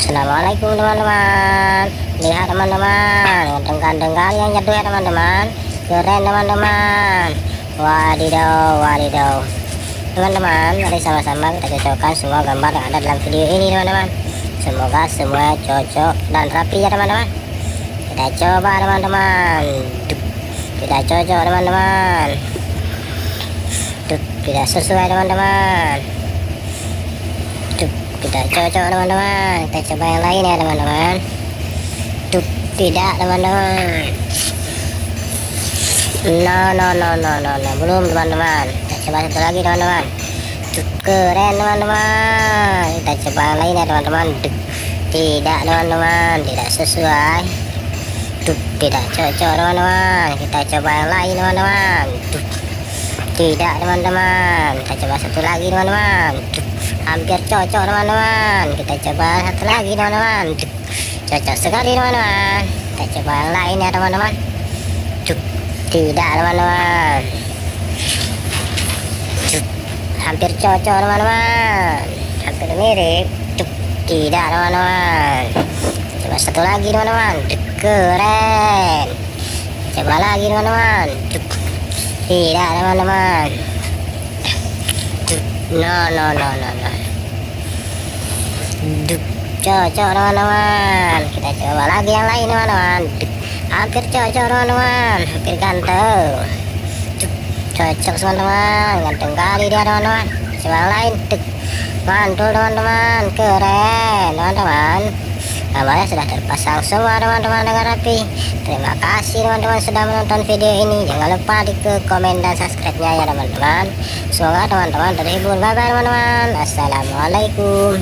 Assalamualaikum teman-teman. Lihat teman-teman, ganteng-ganteng kali yang jatuh ya teman-teman. Keren teman-teman. Wadidaw, wadidaw. Teman-teman, mari sama-sama kita cocokkan semua gambar yang ada dalam video ini teman-teman. Semoga semua cocok dan rapi ya teman-teman. Kita coba teman-teman. Tidak cocok teman-teman. Tidak sesuai teman-teman. Tidak cocok teman-teman. Kita coba yang lain ya teman-teman. Tidak teman-teman. No, belum teman-teman. Kita coba satu lagi teman-teman. Keren teman-teman. Kita coba yang lain ya teman-teman. Tidak teman-teman, tidak sesuai. Tidak cocok teman-teman. Kita coba yang lain teman-teman. Tidak teman-teman. Kita coba satu lagi teman-teman. Hampir cocok teman-teman. Kita coba satu lagi teman-teman. Cocok sekali teman-teman. Kita coba yang lain ya teman-teman. Tidak teman-teman. Hampir cocok teman-teman. Hampir mirip. Tidak teman-teman. Coba satu lagi teman-teman. Keren. Coba lagi teman-teman. Tidak teman-teman. No. Cocok teman-teman. Kita coba lagi yang lain teman-teman. Hampir cocok teman-teman. Hampir ganteng. Cocok teman-teman. Ganteng kali dia teman-teman. Coba yang lain. Mantul teman-teman. Keren teman-teman. Gambarnya sudah terpasang semua teman-teman dengan rapi. Terima kasih teman-teman sudah menonton video ini. Jangan lupa di komen dan subscribe-nya ya teman-teman. Semoga teman-teman terhibur. Bye bye teman-teman. Assalamualaikum.